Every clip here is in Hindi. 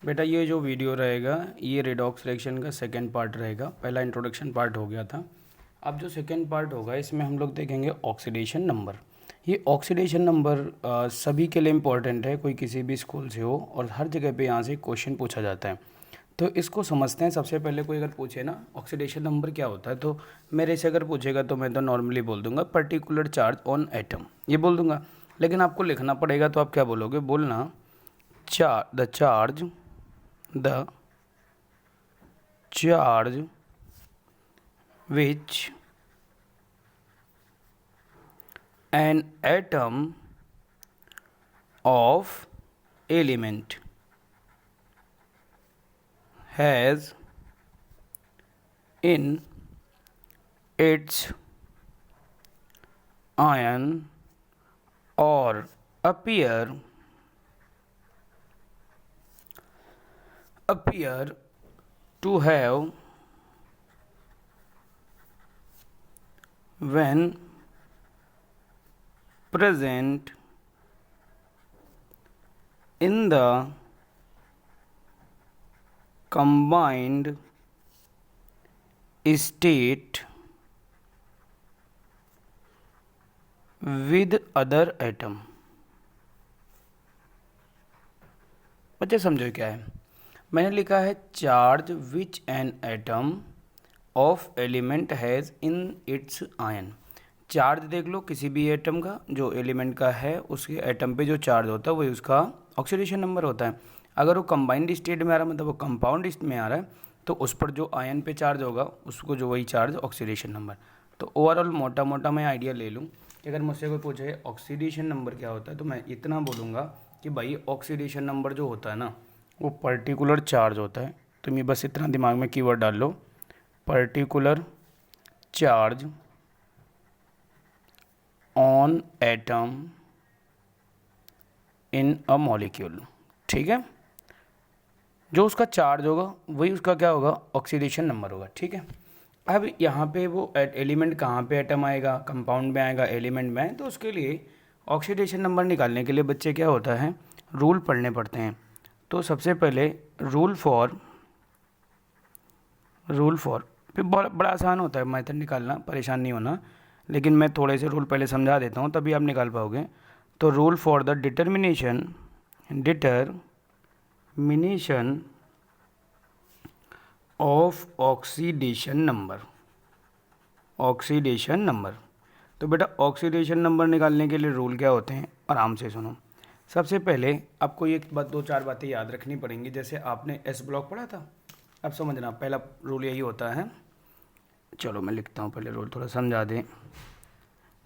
बेटा ये जो वीडियो रहेगा ये रेडॉक्स रिएक्शन का सेकंड पार्ट रहेगा। पहला इंट्रोडक्शन पार्ट हो गया था। अब जो सेकंड पार्ट होगा इसमें हम लोग देखेंगे ऑक्सीडेशन नंबर। ये ऑक्सीडेशन नंबर सभी के लिए इम्पोर्टेंट है, कोई किसी भी स्कूल से हो और हर जगह पे यहाँ से क्वेश्चन पूछा जाता है। तो इसको समझते हैं। सबसे पहले कोई अगर पूछे ना ऑक्सीडेशन नंबर क्या होता है, तो मेरे से अगर पूछेगा तो मैं तो नॉर्मली बोल दूंगा पर्टिकुलर चार्ज ऑन एटम, ये बोल दूंगा। लेकिन आपको लिखना पड़ेगा, तो आप क्या बोलोगे, बोलना the charge which an atom of element has in its ion or appear to have when present in the combined state with other atom। बच्चे समझो क्या है। मैंने लिखा है charge which an atom of element has in its ion. Charge देख लो किसी भी एटम का, जो एलिमेंट का है उसके एटम पे जो चार्ज होता है वही उसका ऑक्सीडेशन नंबर होता है। अगर वो कंबाइंड स्टेट में आ रहा है, मतलब वो कंपाउंड में आ रहा है, तो उस पर जो आयन पे चार्ज होगा उसको जो वही चार्ज ऑक्सीडेशन नंबर। तो ओवरऑल मोटा मोटा मैं आइडिया ले लूँ कि अगर मुझसे कोई पूछे ऑक्सीडेशन नंबर क्या होता है, तो मैं इतना बोलूँगा कि भाई ऑक्सीडेशन नंबर जो होता है ना वो पर्टिकुलर चार्ज होता है। तुम ये बस इतना दिमाग में कीवर्ड डाल लो, particular charge on atom in a molecule. ठीक है, जो उसका चार्ज होगा वही उसका क्या होगा, ऑक्सीडेशन नंबर होगा। ठीक है, अब यहाँ पे वो एलिमेंट कहाँ पे एटम आएगा, कंपाउंड में आएगा, एलिमेंट में आए, तो उसके लिए ऑक्सीडेशन नंबर निकालने के लिए बच्चे क्या होता है, रूल पढ़ने पड़ते हैं। तो सबसे पहले रूल फॉर फिर बहुत बड़ा आसान होता है मेथड निकालना, परेशान नहीं होना, लेकिन मैं थोड़े से रूल पहले समझा देता हूँ तभी आप निकाल पाओगे। तो rule for the determination of oxidation number. तो बेटा ऑक्सीडेशन नंबर निकालने के लिए रूल क्या होते हैं, आराम से सुनो। सबसे पहले आपको ये बात, दो चार बातें याद रखनी पड़ेंगी। जैसे आपने एस ब्लॉक पढ़ा था, अब समझना पहला रूल यही होता है। चलो मैं लिखता हूँ, पहले रूल थोड़ा समझा दें।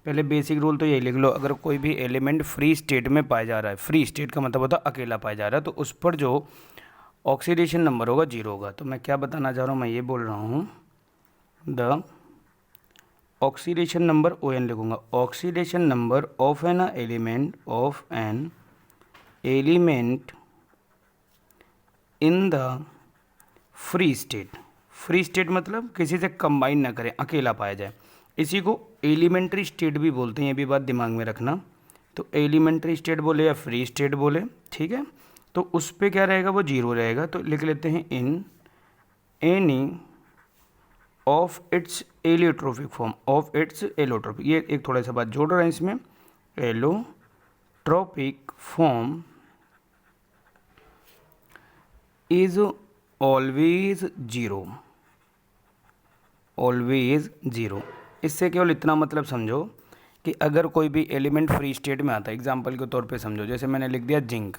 पहले बेसिक रूल तो यही लिख लो, अगर कोई भी एलिमेंट फ्री स्टेट में पाया जा रहा है, फ्री स्टेट का मतलब होता है अकेला पाया जा रहा है, तो उस पर जो ऑक्सीडेशन नंबर होगा 0 होगा। तो मैं क्या बताना चाह रहा हूँ, मैं ये बोल रहा हूँ द ऑक्सीडेशन नंबर ON लिखूँगा, oxidation number of an element in the free state मतलब किसी से कंबाइन ना करें, अकेला पाया जाए, इसी को एलिमेंट्री स्टेट भी बोलते हैं। ये भी बात दिमाग में रखना। तो एलिमेंट्री स्टेट बोले या फ्री स्टेट बोले, ठीक है, तो उस पर क्या रहेगा, वो 0 रहेगा। तो लिख लेते हैं in any of its allotropic form, ये एक थोड़ा सा बात जोड़ रहे हैं इसमें, allotropic form is always zero. इससे केवल इतना मतलब समझो कि अगर कोई भी एलिमेंट फ्री स्टेट में आता है, एग्जाम्पल के तौर पे समझो, जैसे मैंने लिख दिया जिंक।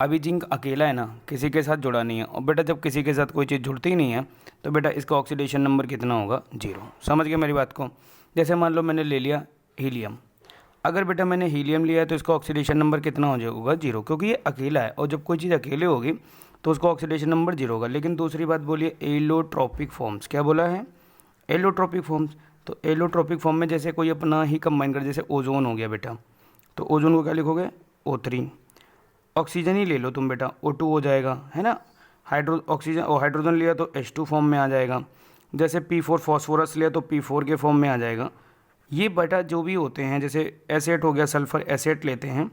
अभी जिंक अकेला है ना, किसी के साथ जुड़ा नहीं है, और बेटा जब किसी के साथ कोई चीज़ जुड़ती ही नहीं है तो बेटा इसका ऑक्सीडेशन नंबर कितना होगा, 0। समझ गए मेरी बात को। जैसे मान लो मैंने ले लिया हीलियम, अगर बेटा मैंने हीलियम लिया है तो इसका ऑक्सीडेशन नंबर कितना हो जाएगा, 0, क्योंकि ये अकेला है, और जब कोई चीज़ अकेले होगी तो उसका ऑक्सीडेशन नंबर 0 होगा। लेकिन दूसरी बात बोलिए एलोट्रोपिक फॉर्म्स, क्या बोला है, एलोट्रोपिक फॉर्म्स। तो एलोट्रोपिक फॉर्म में जैसे कोई अपना ही कंबाइन कर, जैसे ओजोन हो गया बेटा, तो ओजोन को क्या लिखोगे, O3। ऑक्सीजन ही ले लो तुम बेटा, O2 हो जाएगा, है ना। हाइड्रोजन लिया तो H2 फॉर्म में आ जाएगा। जैसे P4 फॉस्फोरस लिया तो P4 के फॉर्म में आ जाएगा। ये बेटा जो भी होते हैं, जैसे एसेट हो गया, सल्फर एसेट लेते हैं,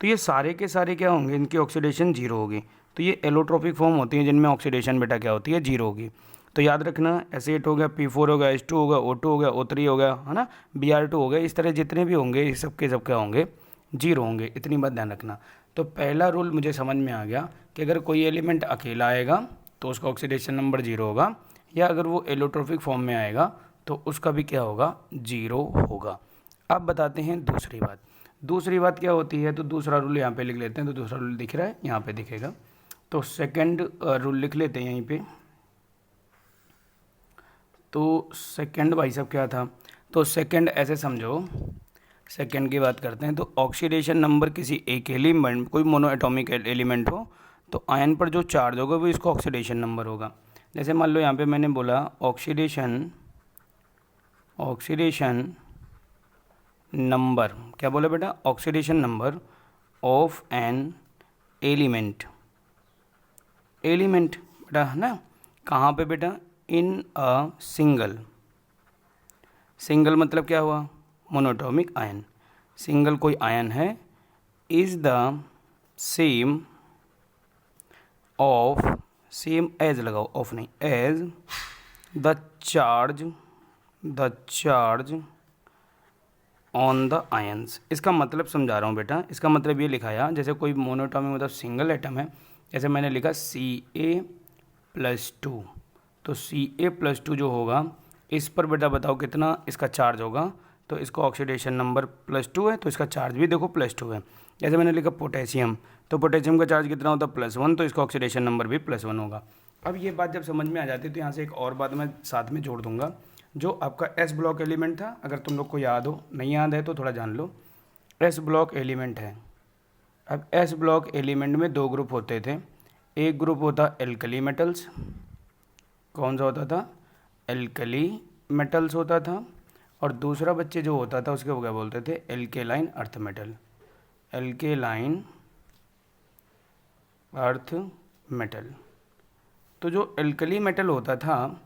तो ये सारे के सारे क्या होंगे, इनकी ऑक्सीडेशन 0 होगी। तो ये एलोट्रोपिक फॉर्म होती हैं जिनमें ऑक्सीडेशन बेटा क्या होती है, जीरो होगी। तो याद रखना H8 हो गया, P4 हो गया, H2 हो गया, O2 हो गया, O3 हो गया, है ना, Br2 हो गया, इस तरह जितने भी होंगे ये सब के सब क्या होंगे, जीरो होंगे। इतनी बात ध्यान रखना। तो पहला रूल मुझे समझ में आ गया कि अगर कोई एलिमेंट अकेला आएगा तो उसका ऑक्सीडेशन नंबर जीरो होगा, या अगर वो एलोट्रोपिक फॉर्म में आएगा तो उसका भी क्या होगा, जीरो होगा। अब बताते हैं दूसरी बात। दूसरी बात क्या होती है, तो दूसरा रूल यहाँ पे लिख लेते हैं। तो दूसरा रूल दिख रहा है, यहाँ पे दिखेगा। तो सेकंड रूल लिख लेते हैं यहीं पे। तो सेकंड भाई साहब क्या था, तो सेकंड ऐसे समझो, सेकंड की बात करते हैं। तो ऑक्सीडेशन नंबर किसी एक एलिमेंट, कोई मोनो एटॉमिक एलिमेंट हो, तो आयन पर जो चार्ज होगा वो इसका ऑक्सीडेशन नंबर होगा। जैसे मान लो यहाँ पे मैंने बोला ऑक्सीडेशन नंबर, क्या बोला बेटा, oxidation number of an element बेटा, है ना, कहाँ पे बेटा, इन अ सिंगल मतलब क्या हुआ, मोनोटॉमिक आयन। सिंगल कोई आयन है, is the same of, same as लगाओ, ऑफ नहीं, as the charge on the ions. इसका मतलब समझा रहा हूँ बेटा। इसका मतलब ये लिखाया, जैसे कोई मोनोटॉमिक मतलब सिंगल एटम है, जैसे मैंने लिखा Ca+2, तो Ca+2 जो होगा, इस पर बेटा बताओ कितना इसका चार्ज होगा। तो इसका ऑक्सीडेशन नंबर +2 है, तो इसका चार्ज भी देखो +2 है। जैसे मैंने लिखा पोटेशियम, तो पोटेशियम का चार्ज कितना होता है, +1, तो इसका ऑक्सीडेशन नंबर भी +1 होगा। अब ये बात जब समझ में आ जाती है तो यहाँ से एक और बात मैं साथ में जोड़ दूंगा। जो आपका S ब्लॉक एलिमेंट था, अगर तुम लोग को याद हो, नहीं याद है तो थोड़ा जान लो, S ब्लॉक एलिमेंट है। अब S ब्लॉक एलिमेंट में दो ग्रुप होते थे। एक ग्रुप होता एल्कली मेटल्स, कौन सा होता था, एल्कली मेटल्स होता था। और दूसरा बच्चे जो होता था उसके वो क्या बोलते थे, alkaline earth metal, alkaline earth metal. तो जो एल्कली मेटल होता था,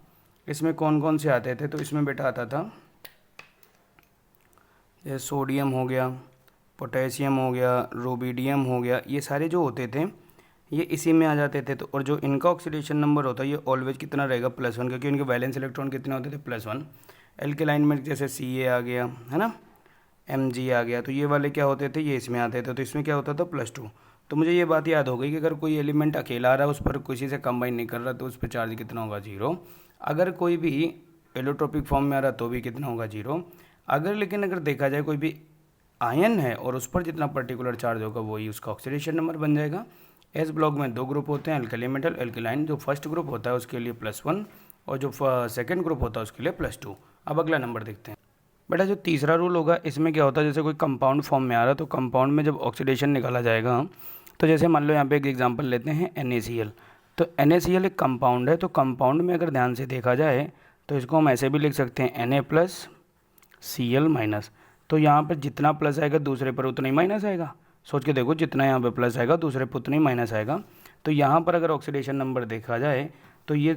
इसमें कौन कौन से आते थे, तो इसमें बेटा आता था जैसे सोडियम हो गया, पोटेशियम हो गया, रुबिडियम हो गया, ये सारे जो होते थे ये इसी में आ जाते थे। तो और जो इनका ऑक्सीडेशन नंबर होता है ये ऑलवेज कितना रहेगा, +1, क्योंकि इनके वैलेंस इलेक्ट्रॉन कितने होते थे, +1। एल्केलाइन में जैसे Ca आ गया, है ना, Mg आ गया, तो ये वाले क्या होते थे, ये इसमें आते थे, तो इसमें क्या होता था, +2। तो मुझे ये बात याद हो गई कि अगर कोई एलिमेंट अकेला आ रहा है, उस पर किसी से कंबाइन नहीं कर रहा, तो उस पर चार्ज कितना होगा, 0। अगर कोई भी एलोट्रोपिक फॉर्म में आ रहा तो भी कितना होगा, 0। अगर देखा जाए कोई भी आयन है और उस पर जितना पर्टिकुलर चार्ज होगा वही उसका ऑक्सीडेशन नंबर बन जाएगा। एस ब्लॉक में दो ग्रुप होते हैं, एल्कली मेटल, एल्कलाइन। जो फर्स्ट ग्रुप होता है उसके लिए +1 और जो सेकंड ग्रुप होता है उसके लिए +2। अब अगला नंबर देखते हैं बेटा। जो तीसरा रूल होगा इसमें क्या होता है, जैसे कोई कंपाउंड फॉर्म में आ रहा है तो कंपाउंड में जब ऑक्सीडेशन निकाला जाएगा, तो जैसे मान लो यहाँ पे एक एग्जांपल लेते हैं NaCl। तो NaCl एक कंपाउंड है, तो कंपाउंड में अगर ध्यान से देखा जाए तो इसको हम ऐसे भी लिख सकते हैं Na+Cl-। तो यहाँ पर जितना प्लस आएगा दूसरे पर उतना ही माइनस आएगा। सोच के देखो, जितना यहाँ पे प्लस आएगा दूसरे पर उतना ही माइनस आएगा। तो यहाँ पर अगर ऑक्सीडेशन नंबर देखा जाए तो ये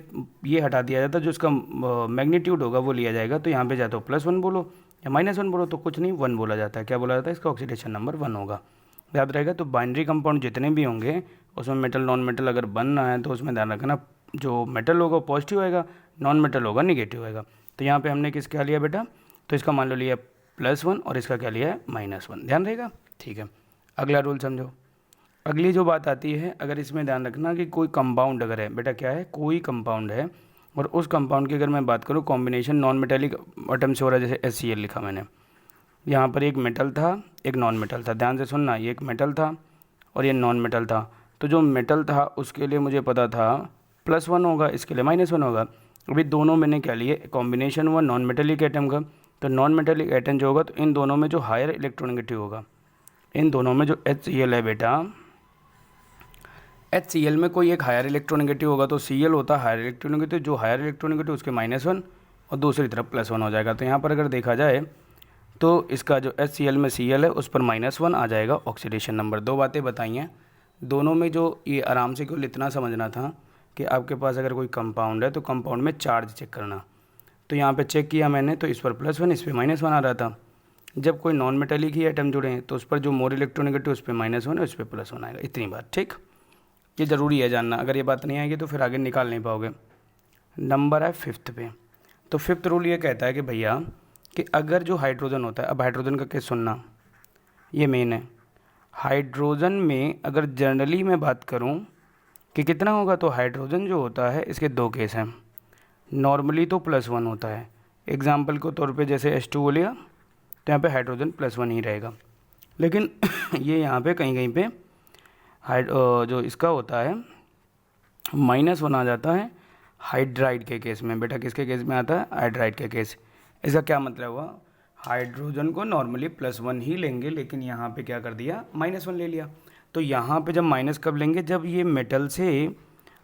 हटा दिया जाता है, जो इसका मैग्नीट्यूड होगा वो लिया जाएगा। तो यहाँ पे या तो +1 बोलो या -1 बोलो, तो कुछ नहीं, 1 बोला जाता है। क्या बोला जाता है, इसका ऑक्सीडेशन नंबर 1 होगा, याद रहेगा। तो बाइनरी कंपाउंड जितने भी होंगे उसमें मेटल नॉन मेटल अगर बनना है तो उसमें ध्यान रखना, जो मेटल होगा पॉजिटिव आएगा, नॉन मेटल होगा निगेटिव आएगा। तो यहाँ पे हमने किसका लिया बेटा, तो इसका मान लो लिया +1 और इसका क्या लिया है, -1, ध्यान रहेगा, ठीक है। अगला रूल समझो। अगली जो बात आती है, अगर इसमें ध्यान रखना कि कोई कंपाउंड अगर है बेटा, क्या है, कोई कंपाउंड है और उस कंपाउंड की अगर मैं बात करूँ कॉम्बिनेशन नॉन मेटेलिक एटम से हो रहा है, जैसे HCl लिखा मैंने, यहाँ पर एक मेटल था एक नॉन मेटल था, ध्यान से सुनना, ये एक मेटल था और ये नॉन मेटल था। तो जो मेटल था उसके लिए मुझे पता था +1 होगा, इसके लिए -1 होगा। अभी दोनों मैंने क्या लिए, कॉम्बिनेशन हुआ नॉन मेटेलिक एटम का। तो नॉन मेटेलिक एटम जो होगा तो इन दोनों में जो हायर इलेक्ट्रोनेगेटिव होगा, इन दोनों में जो HCl है बेटा, HCl में कोई एक हायर इलेक्ट्रोनेगेटिव होगा, तो Cl होता है हायर इलेक्ट्रोनेगेटिव, जो हायर इलेक्ट्रोनेगेटिव उसके -1 और दूसरी तरफ +1 हो जाएगा। तो यहाँ पर अगर देखा जाए तो इसका जो HCl में Cl है उस पर -1 आ जाएगा ऑक्सीडेशन नंबर। दो बातें बताई हैं, दोनों में जो ये आराम से केवल इतना समझना था कि आपके पास अगर कोई कंपाउंड है तो कंपाउंड में चार्ज चेक करना। तो यहाँ पे चेक किया मैंने, तो इस पर +1 इस पर -1 आ रहा था। जब कोई नॉन मेटेलिक ही एटम जुड़े हैं तो उस पर जो मोर इलेक्ट्रोनेगेटिव उस पर -1 है, उस पर +1 आएगा। इतनी बात, ठीक। ये ज़रूरी है जानना, अगर ये बात नहीं आएगी तो फिर आगे निकाल नहीं पाओगे। नंबर है 5th पे। तो 5th रूल ये कहता है कि भैया कि अगर जो हाइड्रोजन होता है, अब हाइड्रोजन का केस सुनना, ये मेन है। हाइड्रोजन में अगर जनरली मैं बात करूं कि कितना होगा, तो हाइड्रोजन जो होता है इसके 2 केस हैं। नॉर्मली तो +1 होता है, एग्जाम्पल के तौर पे जैसे H2O लिया तो यहाँ पे हाइड्रोजन +1 ही रहेगा। लेकिन ये यहाँ पे कहीं कहीं पे जो इसका होता है -1 आ जाता है हाइड्राइड के केस में। बेटा किसके केस में आता है? हाइड्राइड के केस। इसका क्या मतलब हुआ? हाइड्रोजन को नॉर्मली +1 ही लेंगे, लेकिन यहाँ पे क्या कर दिया? -1 ले लिया। तो यहाँ पे जब माइनस कब लेंगे? जब ये मेटल से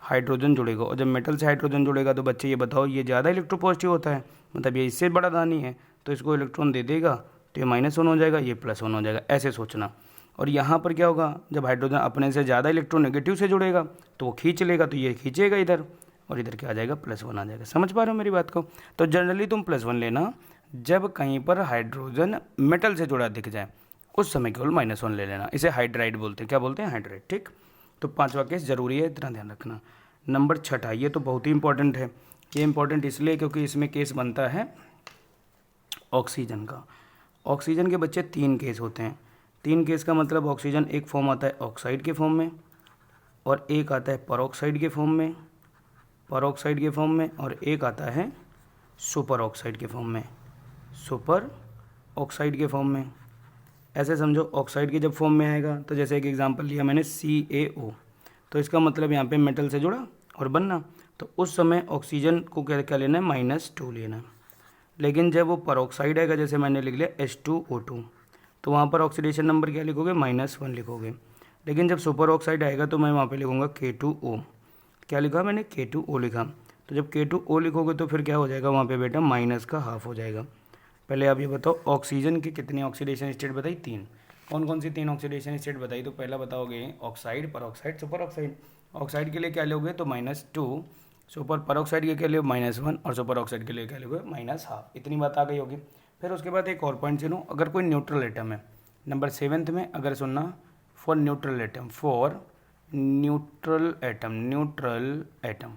हाइड्रोजन जुड़ेगा, और जब मेटल से हाइड्रोजन जुड़ेगा तो बच्चे ये बताओ, ये ज़्यादा इलेक्ट्रोपॉजिटिव होता है, मतलब ये इससे बड़ा दानी है, तो इसको इलेक्ट्रॉन दे देगा तो ये -1 हो जाएगा, ये +1 हो जाएगा, ऐसे सोचना। और यहाँ पर क्या होगा? जब हाइड्रोजन अपने से ज़्यादा इलेक्ट्रोनेगेटिव से जुड़ेगा तो वो खींच लेगा, तो ये खींचेगा इधर, और इधर क्या आ जाएगा? +1 आ जाएगा। समझ पा रहे हो मेरी बात को? तो जनरली तुम +1 लेना, जब कहीं पर हाइड्रोजन मेटल से जुड़ा दिख जाए उस समय केवल -1 ले लेना। इसे हाइड्राइड बोलते हैं। क्या बोलते हैं? हाइड्राइड। ठीक, तो 5वां केस जरूरी है, इतना ध्यान रखना। नंबर 6, ये तो बहुत ही इंपॉर्टेंट है। ये इंपॉर्टेंट इसलिए क्योंकि इसमें केस बनता है ऑक्सीजन का। ऑक्सीजन के बच्चे 3 केस होते हैं। 3 केस का मतलब ऑक्सीजन एक फॉर्म आता है ऑक्साइड के फॉर्म में, और एक आता है परऑक्साइड के फॉर्म में, और एक आता है सुपर ऑक्साइड के फॉर्म में, ऐसे समझो। ऑक्साइड के जब फॉर्म में आएगा तो जैसे एक एग्जांपल लिया मैंने CaO, तो इसका मतलब यहाँ पे मेटल से जुड़ा और बनना, तो उस समय ऑक्सीजन को क्या लेना है? -2 लेना है। लेकिन जब वो परऑक्साइड आएगा, जैसे मैंने लिख लिया H2O2, तो वहाँ पर ऑक्सीडेशन नंबर क्या लिखोगे? -1 लिखोगे। लेकिन जब सुपर ऑक्साइड आएगा तो मैं वहाँ पे लिखूँगा K2O। क्या लिखा मैंने? K2O लिखा। तो जब K2O लिखोगे तो फिर क्या हो जाएगा वहाँ पे बेटा? -½ हो जाएगा। पहले आप ये बताओ, ऑक्सीजन की कितनी ऑक्सीडेशन स्टेट बताई? 3। कौन कौन सी 3 ऑक्सीडेशन स्टेट बताई? तो पहला बताओगे oxide, peroxide, super oxide. Oxide के लिए क्या लोगे? तो -2, सुपर परऑक्साइड के लिए -1, और सुपर ऑक्साइड के लिए क्या लोगे? -½ इतनी बात आ गई होगी। फिर उसके बाद एक और पॉइंट सुनो, अगर कोई न्यूट्रल एटम है, नंबर 7th में अगर सुनना, फॉर न्यूट्रल एटम,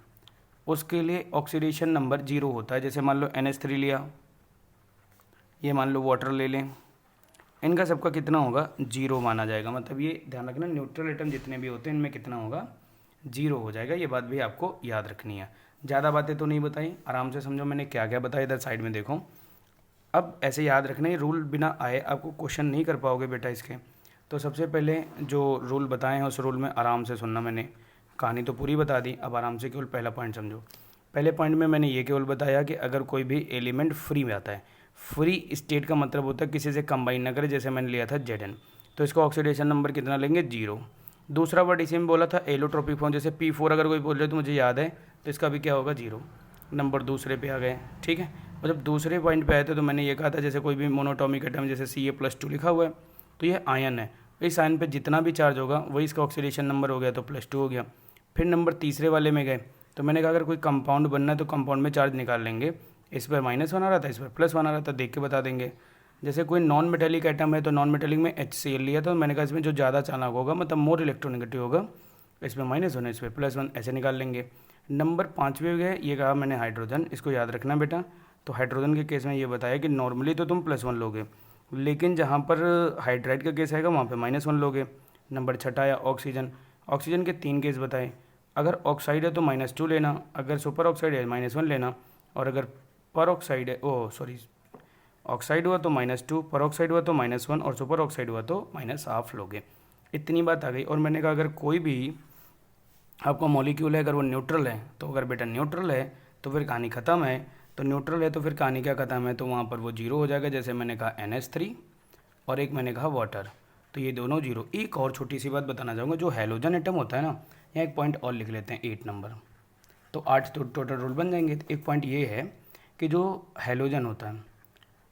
उसके लिए ऑक्सीडेशन नंबर 0 होता है। जैसे मान लो NH3 लिया, ये मान लो वाटर ले लें, इनका सबका कितना होगा? 0 माना जाएगा। मतलब ये ध्यान रखना, न्यूट्रल एटम जितने भी होते हैं इनमें कितना होगा? 0 हो जाएगा। ये बात भी आपको याद रखनी है। ज़्यादा बातें तो नहीं बताई, आराम से समझो मैंने क्या क्या बताया। इधर साइड में देखो, अब ऐसे याद रखना, ये रूल बिना आए आपको क्वेश्चन नहीं कर पाओगे बेटा इसके। तो सबसे पहले जो रूल बताए हैं उस रूल में आराम से सुनना। मैंने कहानी तो पूरी बता दी, अब आराम से केवल पहला पॉइंट समझो। पहले पॉइंट में मैंने ये केवल बताया कि अगर कोई भी एलिमेंट फ्री में आता है, फ्री स्टेट का मतलब होता है किसी से कंबाइन ना करे, जैसे मैंने लिया था Zn, तो इसका ऑक्सीडेशन नंबर कितना लेंगे? 0। दूसरा वर्ड इसी में बोला था एलोट्रोपिक फॉर्म, जैसे P4 अगर कोई बोल रहे तो मुझे याद है, तो इसका भी क्या होगा? 0 नंबर दूसरे पे आ गए। ठीक है, और जब दूसरे पॉइंट पे आए थे तो मैंने ये कहा था जैसे कोई भी मोनोटॉमिक एटम, जैसे Ca+2 लिखा हुआ है, तो ये आयन है, इस आयन पे जितना भी चार्ज होगा वही इसका ऑक्सीडेशन नंबर हो गया, तो +2 हो गया। फिर नंबर तीसरे वाले में गए तो मैंने कहा अगर कोई कंपाउंड बनना है तो कंपाउंड में चार्ज निकाल लेंगे। इस पर -1 आ रहा था, इस पर +1 आ रहा था, देख के बता देंगे। जैसे कोई नॉन मेटेलिक आइटम है तो नॉन मेटेलिक में HCl लिया, तो मैंने कहा इसमें जो ज़्यादा चालक होगा, मतलब मोर इलेक्ट्रोनेगेटिव होगा, इसमें -1 इस पर +1, ऐसे निकाल लेंगे। नंबर 5वें गए, ये कहा मैंने हाइड्रोजन, इसको याद रखना बेटा। तो हाइड्रोजन के केस में ये बताया कि नॉर्मली तो तुम +1 लोगे, लेकिन जहाँ पर हाइड्राइड का केस आएगा वहाँ पे -1 लोगे। नंबर 6 आया ऑक्सीजन। ऑक्सीजन के 3 केस बताए, अगर ऑक्साइड है तो -2 लेना, अगर सुपर ऑक्साइड है -1 लेना, और अगर परऑक्साइड है ऑक्साइड हुआ तो -2, परऑक्साइड हुआ तो -1, और सुपर ऑक्साइड हुआ तो -½ लोगे। इतनी बात आ गई। और मैंने कहा अगर कोई भी आपका मॉलिक्यूल है, अगर वो न्यूट्रल है, तो अगर बेटा न्यूट्रल है तो फिर कहानी ख़त्म है। तो न्यूट्रल है तो फिर कहानी क्या ख़त्म है? तो वहाँ पर वो 0 हो जाएगा। जैसे मैंने कहा NH3 और एक मैंने कहा वाटर, तो ये दोनों 0। एक और छोटी सी बात बताना चाहूँगा, जो हैलोजन एटम होता है ना, यहाँ एक पॉइंट और लिख लेते हैं, 8 नंबर, तो 8 तो टोटल रूल बन जाएंगे। एक पॉइंट ये है कि जो हैलोजन होता है,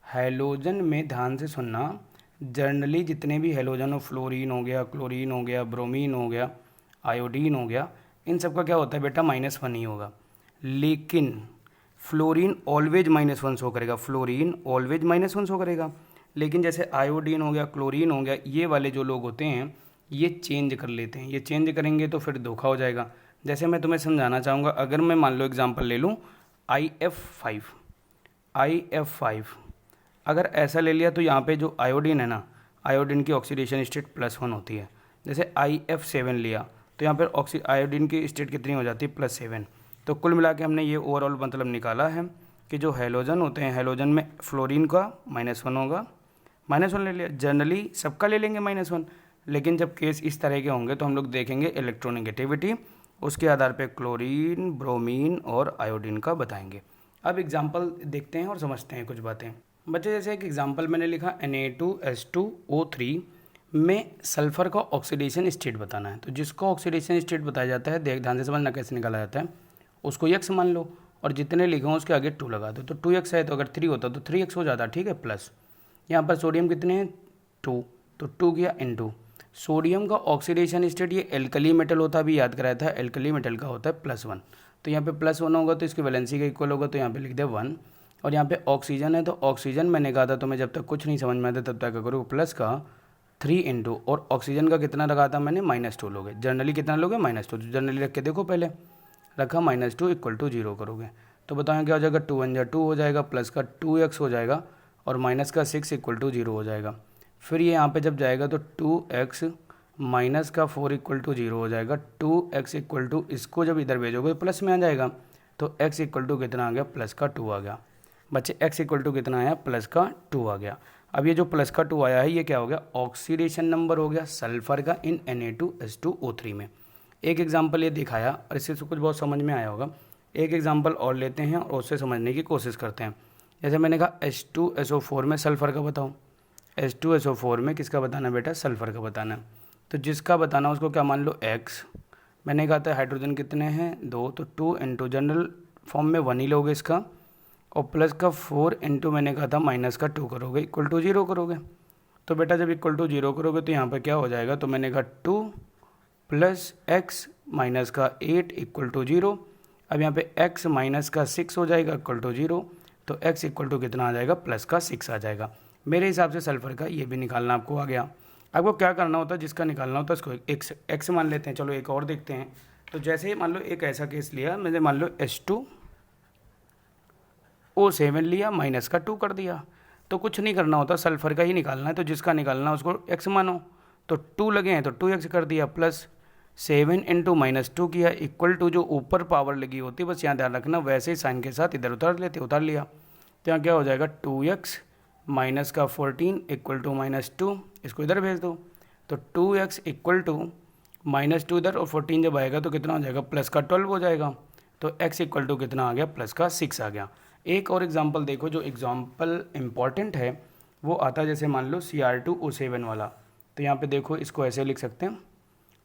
हैलोजन में ध्यान से सुनना, जनरली जितने भी हैलोजन हो, फ्लोरीन हो गया, क्लोरीन हो गया, ब्रोमीन हो गया, आयोडीन हो गया, इन सब का क्या होता है बेटा? -1 ही होगा। लेकिन फ्लोरीन ऑलवेज -1 शो करेगा, फ्लोरीन ऑलवेज -1 शो करेगा। लेकिन जैसे आयोडीन हो गया, क्लोरीन हो गया, ये वाले जो लोग होते हैं ये चेंज कर लेते हैं। ये चेंज करेंगे तो फिर धोखा हो जाएगा। जैसे मैं तुम्हें समझाना चाहूँगा, अगर मैं मान लो एग्जांपल ले लूँ IF5 अगर ऐसा ले लिया तो यहाँ पे जो आयोडीन है ना, आयोडीन की ऑक्सीडेशन स्टेट +1 होती है। जैसे IF7 लिया तो यहाँ पर आयोडीन की स्टेट कितनी हो जाती है +7। तो कुल मिला के हमने ये ओवरऑल मतलब निकाला है कि जो हैलोजन होते हैं, हैलोजन में फ्लोरीन का -1 होगा, -1 ले लिया। जनरली सबका ले लेंगे -1, लेकिन जब केस इस तरह के होंगे तो हम लोग देखेंगे इलेक्ट्रोनेगेटिविटी, उसके आधार पे क्लोरीन, ब्रोमीन और आयोडीन का बताएंगे। अब एग्जांपल देखते हैं और समझते हैं कुछ बातें। बच्चे जैसे एक एग्जांपल मैंने लिखा Na2H2O3 में सल्फ़र का ऑक्सीडेशन स्टेट बताना है। तो जिसको ऑक्सीडेशन स्टेट बताया जाता है, देख ध्यान से समझना कैसे निकाला जाता है। उसको x मान लो और जितने लिखे हों उसके आगे 2 लगा दो। तो 2x है तो अगर 3 होता तो 3x हो जाता, ठीक है, प्लस यहाँ पर सोडियम कितने हैं 2, तो 2 गया × सोडियम का ऑक्सीडेशन स्टेट, ये एल्कली मेटल होता है, अभी याद कराया था, एल्कली मेटल का होता है +1। तो यहाँ पे +1 होगा तो इसकी वैलेंसी का इक्वल होगा, तो यहाँ पे लिख दे 1। और यहाँ पे ऑक्सीजन है तो ऑक्सीजन मैंने कहा था तुम्हें, जब तक कुछ नहीं समझ में आता तब तक करो प्लस का 3 × और ऑक्सीजन का कितना लगा था मैंने -2 लोगे। जनरली कितना लोगे -2, तो जनरली रख के देखो, पहले रखा -2 = 0 करोगे तो बताओ क्या हो जाएगा, 2 × 2 हो जाएगा, प्लस का 2x हो जाएगा और माइनस का 6 = 0 हो जाएगा। फिर ये यहाँ पे जब जाएगा तो 2x माइनस का 4 = 0 हो जाएगा। 2x = इसको जब इधर भेजोगे तो प्लस में आ जाएगा, तो x = कितना आ गया, +2 आ गया। बच्चे x = कितना आया, +2 आ गया। अब ये जो +2 आया है ये क्या हो गया, ऑक्सीडेशन नंबर हो गया सल्फर का इन Na2H2O3 में। एक एग्जाम्पल ये दिखाया और इससे कुछ बहुत समझ में आया होगा। एक एग्जाम्पल और लेते हैं और उससे समझने की कोशिश करते हैं। जैसे मैंने कहा H2SO4 में सल्फ़र का बताओ, H2SO4 में किसका बताना बेटा, सल्फ़र का बताना। तो जिसका बताना उसको क्या मान लो x। मैंने कहा था हाइड्रोजन कितने हैं 2, तो 2 × जनरल फॉर्म में 1 ही लोगे इसका, और प्लस का 4 × मैंने कहा था -2 करोगे = 0 करोगे। तो बेटा जब = 0 करोगे तो यहाँ पर क्या हो जाएगा, तो मैंने कहा 2 + x माइनस का 8 = 0। अब यहाँ पे x माइनस का 6 हो जाएगा = 0, तो x = कितना आ जाएगा, +6 आ जाएगा। मेरे हिसाब से सल्फ़र का ये भी निकालना आपको आ गया। आपको क्या करना होता है, जिसका निकालना होता है उसको x मान लेते हैं। चलो एक और देखते हैं। तो जैसे ही मान लो एक ऐसा केस लिया, मैंने मान लो H2O7 लिया, माइनस का 2 कर दिया, तो कुछ नहीं करना होता, सल्फ़र का ही निकालना है। तो जिसका निकालना है उसको x मानो, तो 2 लगे हैं तो 2x कर दिया, प्लस 7 × -2 किया = जो ऊपर पावर लगी होती है, बस यहाँ ध्यान रखना, वैसे ही साइन के साथ इधर उतार लिया। तो यहाँ क्या हो जाएगा, 2x माइनस का 14 = -2, इसको इधर भेज दो। तो 2x = -2 इधर और 14 जब आएगा तो कितना हो जाएगा, प्लस का 12 हो जाएगा। तो x = कितना आ गया, +6 आ गया। एक और एग्जांपल देखो, जो एग्जांपल इम्पॉर्टेंट है वो आता है, जैसे मान लो Cr2O7 वाला। तो यहाँ पे देखो, इसको ऐसे लिख सकते हैं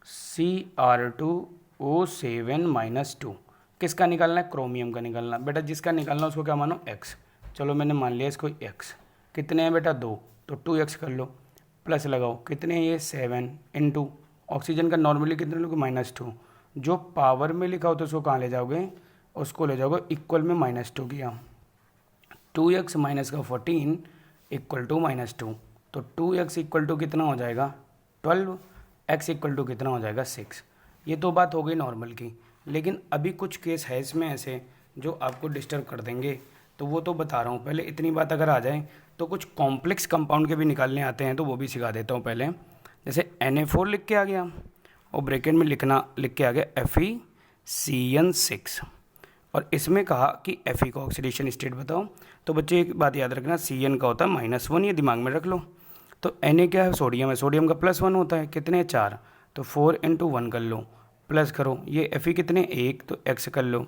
Cr2O7 - 2। किसका निकालना है, क्रोमियम का निकालना। बेटा जिसका निकालना है उसको क्या मानो, x। चलो मैंने मान लिया इसको x। कितने हैं बेटा 2, तो 2x कर लो, प्लस लगाओ, कितने हैं ये 7 × ऑक्सीजन का नॉर्मली कितने लोगे, -2। जो पावर में लिखा हो तो उसको कहाँ ले जाओगे, उसको ले जाओगे इक्वल में -2 किया। 2x माइनस का 14 = -2, तो 2x = कितना हो जाएगा 12, x = कितना हो जाएगा 6। ये तो बात हो गई नॉर्मल की, लेकिन अभी कुछ केस है इसमें ऐसे जो आपको डिस्टर्ब कर देंगे, तो वो तो बता रहा हूँ। पहले इतनी बात अगर आ जाए तो कुछ कॉम्प्लेक्स कंपाउंड के भी निकालने आते हैं, तो वो भी सिखा देता हूँ पहले। जैसे Na4 लिख के आ गया और ब्रैकेट में लिख के आ गया FeCN6, और इसमें कहा कि Fe का ऑक्सीडेशन स्टेट बताओ। तो बच्चे एक बात याद रखना, Cn का होता है -1, ये दिमाग में रख लो। तो Na क्या है, सोडियम है, सोडियम का +1 होता है, कितने 4, तो 4 × 1 कर लो, प्लस करो, ये Fe कितने 1, तो x कर लो।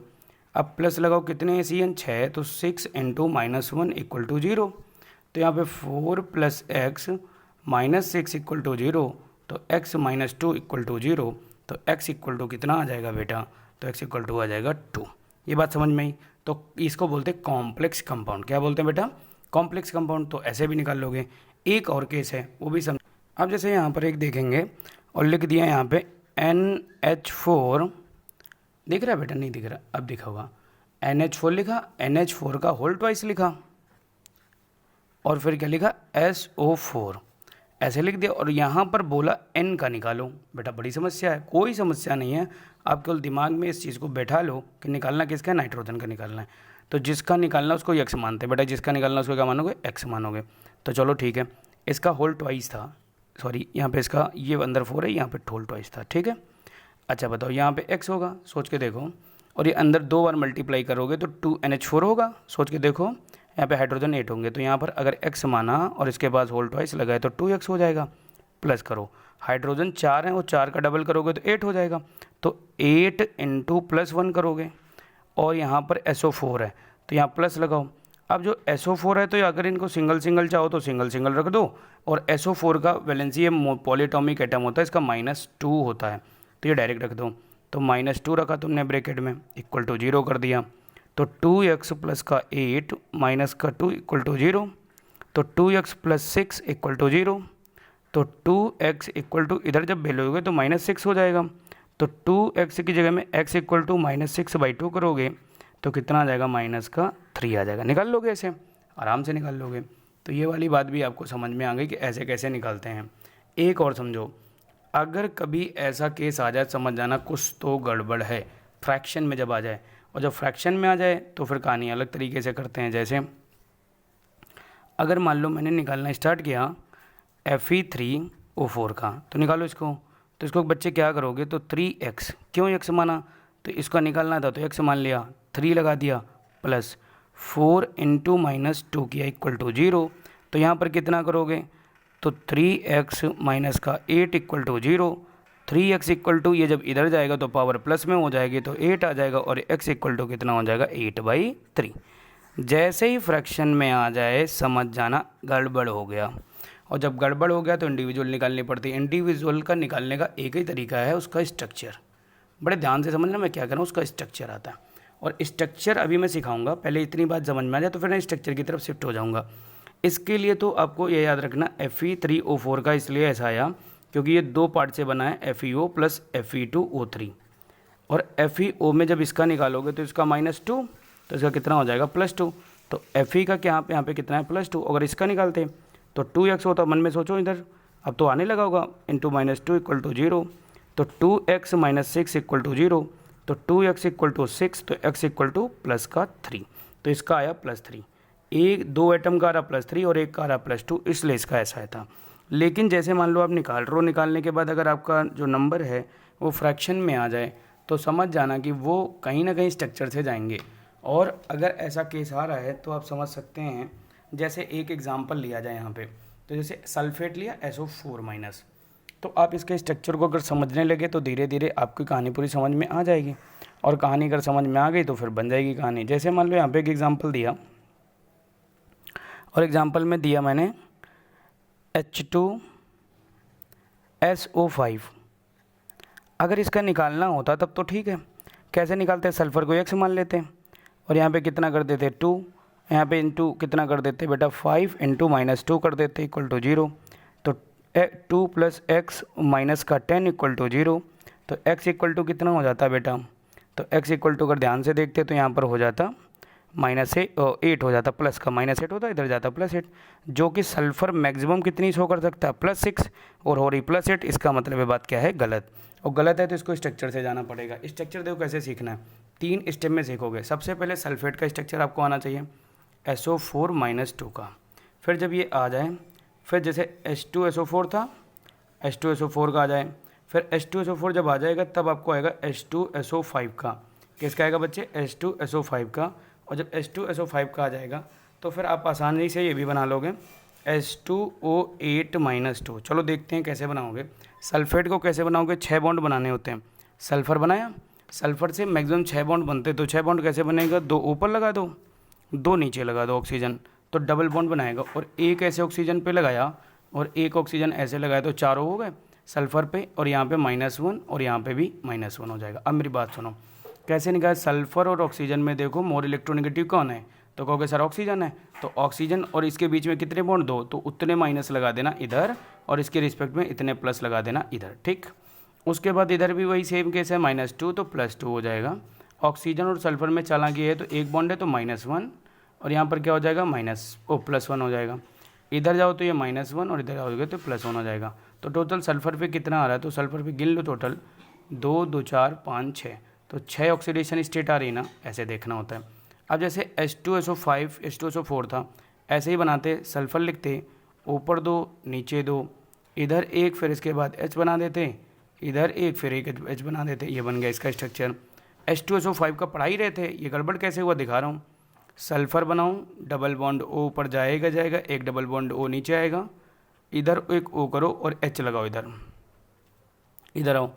अब प्लस लगाओ, कितने Cn 6, तो 6 × -1 = 0। तो यहाँ पे 4 + x -6 = 0, तो x - 2 = 0, तो x = कितना आ जाएगा बेटा, तो x = आ जाएगा 2। ये बात समझ में आई। तो इसको बोलते हैं कॉम्प्लेक्स कंपाउंड। क्या बोलते हैं बेटा, कॉम्प्लेक्स कंपाउंड। तो ऐसे भी निकाल लोगे। एक और केस है वो भी समझ। अब जैसे यहाँ पर एक देखेंगे और लिख दिया यहाँ पे NH4, दिख रहा है बेटा, नहीं दिख रहा, अब दिखा होगा। NH4 लिखा, NH4 का होल ट्वाइस लिखा, और फिर क्या लिखा SO4। ऐसे लिख दिया और यहाँ पर बोला n का निकालो। बेटा बड़ी समस्या है? कोई समस्या नहीं है, आप केवल दिमाग में इस चीज़ को बैठा लो कि निकालना किसका है, नाइट्रोजन का निकालना है। तो जिसका निकालना उसको x मानते हैं बेटा, जिसका निकालना उसको क्या मानोगे, x मानोगे। तो चलो ठीक है, इसका होल ट्वाइस था, सॉरी यहाँ पे इसका ये अंदर 4 है, यहाँ पे होल ट्वाइस था, ठीक है। अच्छा बताओ यहाँ पे x होगा, सोच के देखो, और ये अंदर 2 बार मल्टीप्लाई करोगे तो 2NH4 होगा, सोच के देखो। यहाँ पे हाइड्रोजन 8 होंगे, तो यहाँ पर अगर x माना और इसके बाद होल ट्वाइस लगाए तो 2x हो जाएगा। प्लस करो, हाइड्रोजन 4 हैं और 4 का डबल करोगे तो 8 हो जाएगा, तो 8 इंटू +1 करोगे, और यहाँ पर SO4 है तो यहाँ प्लस लगाओ। अब जो SO4 है तो अगर इनको सिंगल सिंगल चाहो तो सिंगल सिंगल रख दो, और SO4 का वैलेंसी पॉलीटॉमिक एटम होता है, इसका -2 होता है, तो ये डायरेक्ट रख दो। तो -2 रखा तुमने ब्रैकेट में, इक्वल टू 0 कर दिया, तो 2x प्लस का 8 माइनस का 2 इक्वल टू 0, तो 2x प्लस 6 इक्वल टू 0, तो 2x इक्वल टू, इधर जब वैल्यू होगे तो -6 हो जाएगा, तो 2x की जगह में x इक्वल टू -6/2 करोगे तो कितना आ जाएगा, -3 आ जाएगा। निकाल लोगे, ऐसे आराम से निकाल लोगे। तो ये वाली बात भी आपको समझ में आ गई कि ऐसे कैसे निकालते हैं। एक और समझो, अगर कभी ऐसा केस आ जाए, समझ जाना कुछ तो गड़बड़ है, फ्रैक्शन में जब आ जाए, और जब फ्रैक्शन में आ जाए तो फिर कहानी अलग तरीके से करते हैं। जैसे अगर मान लो मैंने निकालना स्टार्ट किया Fe3O4 का, तो निकालो इसको। तो इसको बच्चे क्या करोगे, तो 3x, क्यों x माना, तो इसका निकालना था तो x मान लिया, 3 लगा दिया, प्लस 4 इंटू -2 किया इक्वल टू 0, तो यहाँ पर कितना करोगे, तो 3x माइनस का 8 equal to 0, 3x equal to, ये जब इधर जाएगा तो पावर प्लस में हो जाएगी तो 8 आ जाएगा, और x इक्वल टू कितना हो जाएगा, 8/3। जैसे ही फ्रैक्शन में आ जाए समझ जाना गड़बड़ हो गया, और जब गड़बड़ हो गया तो इंडिविजुअल निकालनी पड़ती है। इंडिविजुअल का निकालने का एक ही तरीका है, उसका स्ट्रक्चर। बड़े ध्यान से समझना मैं क्या कर रहा हूँ, उसका स्ट्रक्चर आता है, और स्ट्रक्चर अभी मैं सिखाऊंगा, पहले इतनी बात समझ में आ जाए तो फिर मैं स्ट्रक्चर की तरफ शिफ्ट हो जाऊँगा। इसके लिए तो आपको ये याद रखना, Fe3O4 का इसलिए ऐसा आया क्योंकि ये 2 पार्ट से बना है, FeO प्लस Fe2O3, और FeO में जब इसका निकालोगे तो इसका -2, तो इसका कितना हो जाएगा, +2, तो Fe का क्या यहाँ पे कितना है, +2। अगर इसका निकालते तो 2x होता, मन में सोचो इधर, अब तो आने लगा होगा, इंटू -2 इक्वल टू 0, तो 2x माइनस 6 इक्वल टू 0, तो 2x इक्वल टू 6, तो x इक्वल टू +3, तो इसका आया +3। एक 2 एटम का आ रहा +3 और एक का आ रहा +2, इसलिए इसका ऐसा था। लेकिन जैसे मान लो आप निकाल रहे हो, निकालने के बाद अगर आपका जो नंबर है वो फ्रैक्शन में आ जाए तो समझ जाना कि वो कहीं ना कहीं स्ट्रक्चर से जाएंगे। और अगर ऐसा केस आ रहा है तो आप समझ सकते हैं, जैसे एक एग्जांपल लिया जाए यहाँ पे, तो जैसे सल्फेट लिया SO4-, तो आप इसके स्ट्रक्चर को अगर समझने लगे तो धीरे धीरे आपकी कहानी पूरी समझ में आ जाएगी, और कहानी अगर समझ में आ गई तो फिर बन जाएगी कहानी। जैसे मान लो यहाँ पे एक एग्जांपल दिया, और एग्जांपल में दिया मैंने H2SO5, अगर इसका निकालना होता तब तो ठीक है, कैसे निकालते हैं, सल्फ़र को x मान लेते हैं, और यहाँ पे कितना कर देते 2, यहाँ पे इंटू कितना कर देते बेटा 5 इंटू -2 कर देते इक्वल टू 0, तो 2 प्लस x माइनस का 10 इक्वल टू 0, तो x इक्वल टू कितना हो जाता बेटा, तो x इक्वल टू अगर ध्यान से देखते तो यहाँ पर हो जाता -8 हो जाता, प्लस का -8 होता, इधर जाता +8, जो कि सल्फ़र मैक्सिमम कितनी शो कर सकता है, +6, और हो रही +8, इसका मतलब ये बात क्या है, गलत। और गलत है तो इसको स्ट्रक्चर से जाना पड़ेगा। स्ट्रक्चर देखो कैसे सीखना है, 3 स्टेप में सीखोगे। सबसे पहले सल्फेट का स्ट्रक्चर आपको आना चाहिए, SO4-2 का, फिर जब ये आ जाए, फिर जैसे H2SO4 था, H2SO4 का आ जाए, फिर H2SO4 जब आ जाएगा तब आपको आएगा H2SO5 का, किसका आएगा बच्चे, H2SO5 का, और जब H2SO5 का आ जाएगा तो फिर आप आसानी से ये भी बना लोगे H2O8-2। चलो देखते हैं कैसे बनाओगे। सल्फेट को कैसे बनाओगे, 6 बॉन्ड बनाने होते हैं। सल्फ़र बनाया, सल्फ़र से मैक्सिमम 6 बॉन्ड बनते, तो 6 बॉन्ड कैसे बनेगा, 2 ऊपर लगा दो, 2 नीचे लगा दो ऑक्सीजन, तो डबल बॉन्ड बनाएगा, और एक ऐसे ऑक्सीजन पे लगाया और एक ऑक्सीजन ऐसे लगाया, तो 4 हो गए सल्फ़र पे, और यहाँ पे -1 और यहाँ पे भी -1 हो जाएगा। अब मेरी बात सुनो, कैसे निकाले, सल्फ़र और ऑक्सीजन में देखो मोर इलेक्ट्रोनेगेटिव कौन है, तो कहोगे सर ऑक्सीजन है, तो ऑक्सीजन और इसके बीच में कितने बॉन्ड, 2, तो उतने माइनस लगा देना इधर, और इसके रिस्पेक्ट में इतने प्लस लगा देना इधर, ठीक। उसके बाद इधर भी वही सेम केस है, -2 तो +2 हो जाएगा। ऑक्सीजन और सल्फ़र में चालाकी है तो एक बॉन्ड है तो -1, और यहाँ पर क्या हो जाएगा +1 हो जाएगा। इधर जाओ तो ये -1 और इधर जाओगे तो +1 हो जाएगा। तो टोटल सल्फ़र पे कितना आ रहा है, तो सल्फ़र पे गिन लो टोटल 2 2 4 5 6, तो 6 ऑक्सीडेशन स्टेट आ रही है ना, ऐसे देखना होता है। अब जैसे H2SO5 H2SO4 था, ऐसे ही बनाते, सल्फ़र लिखते, ऊपर 2 नीचे 2, इधर एक फिर इसके बाद H बना देते, इधर एक फिर एक H बना देते, ये बन गया इसका स्ट्रक्चर। H2SO5 का पढ़ा ही रहे थे, ये गड़बड़ कैसे हुआ दिखा रहा हूँ। सल्फ़र बनाऊँ, डबल बॉन्ड O ऊपर जाएगा, एक डबल बॉन्ड O नीचे आएगा, इधर एक O करो और H लगाओ, इधर आओ,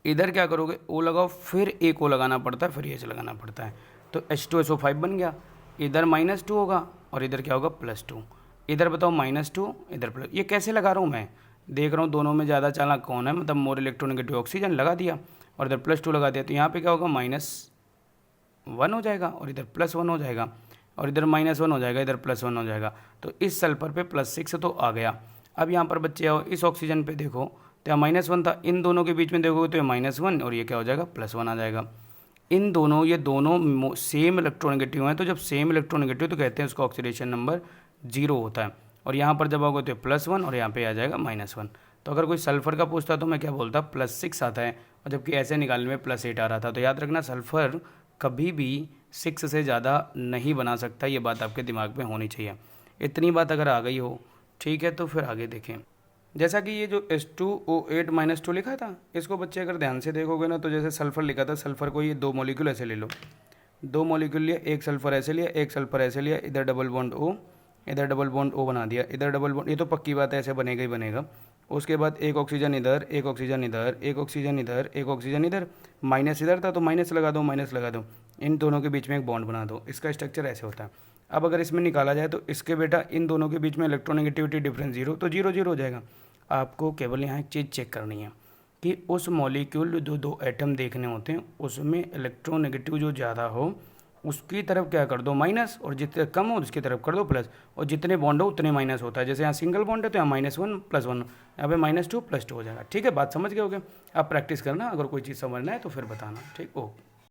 इधर क्या करोगे, O लगाओ, फिर एक O लगाना पड़ता है, फिर H लगाना पड़ता है। तो H2SO5 बन गया, इधर -2 होगा और इधर क्या होगा +2। इधर बताओ -2, इधर प्लस। ये कैसे लगा रहा हूँ मैं, देख रहा हूँ दोनों में ज़्यादा चालाक कौन है, मतलब मोर इलेक्ट्रोनेगेटिव ऑक्सीजन लगा दिया और इधर +2 लगा दिया। तो यहाँ पे क्या होगा -1 हो जाएगा और इधर +1 हो जाएगा और इधर -1 हो जाएगा, इधर +1 हो जाएगा। तो इस सल्फर पे +6 तो आ गया। अब यहाँ पर बच्चे आओ, इस ऑक्सीजन पे देखो तो यहाँ -1 था, इन दोनों के बीच में देखोगे तो ये -1 और ये क्या हो जाएगा +1 आ जाएगा। इन दोनों, ये दोनों सेम इलेक्ट्रोनेगेटिव हैं, तो जब सेम इलेक्ट्रोनेगेटिव तो कहते हैं उसका ऑक्सीडेशन नंबर 0 होता है। और यहाँ पर जब आओगे तो +1 और यहाँ पे आ जाएगा -1। तो अगर कोई सल्फ़र का पूछता तो मैं क्या बोलता, +6 आता है, और जबकि ऐसे निकालने में +8 आ रहा था। तो याद रखना, सल्फ़र कभी भी 6 से ज़्यादा नहीं बना सकता, ये बात आपके दिमाग में होनी चाहिए। इतनी बात अगर आ गई हो, ठीक है, तो फिर आगे देखें। जैसा कि ये जो H2O8-2 लिखा था, इसको बच्चे अगर ध्यान से देखोगे ना, तो जैसे सल्फ़र लिखा था, सल्फ़र को ये 2 मॉलिक्यूल ऐसे ले लो, 2 मॉलिक्यूल लिया, एक सल्फ़र ऐसे लिया, एक सल्फ़र ऐसे लिया, इधर डबल बॉन्ड O, इधर डबल बॉन्ड O बना दिया, इधर डबल बॉन्ड, ये तो पक्की बात है, ऐसे बनेगा ही बनेगा। उसके बाद एक ऑक्सीजन इधर, एक ऑक्सीजन इधर, एक ऑक्सीजन इधर, एक ऑक्सीजन इधर, माइनस इधर था तो माइनस लगा दो, माइनस लगा दो, इन दोनों के बीच में एक बॉन्ड बना दो। इसका स्ट्रक्चर ऐसे होता है। अब अगर इसमें निकाला जाए तो इसके बेटा इन दोनों के बीच में इलेक्ट्रोनेगेटिविटी डिफरेंस 0, तो 0 0 हो जाएगा। आपको केवल यहाँ एक चीज़ चेक करनी है कि उस मॉलिक्यूल जो 2 एटम देखने होते हैं उसमें इलेक्ट्रोनेगेटिव जो ज़्यादा हो उसकी तरफ क्या कर दो माइनस, और जितने कम हो उसकी तरफ कर दो प्लस, और जितने बॉन्ड हो उतने माइनस होता है। जैसे यहाँ सिंगल बॉन्ड है तो यहाँ -1 +1, यहाँ पे -2 +2 हो जाएगा। ठीक है, बात समझ गए होगे। आप प्रैक्टिस करना, अगर कोई चीज़ समझना है तो फिर बताना। ठीक, ओके।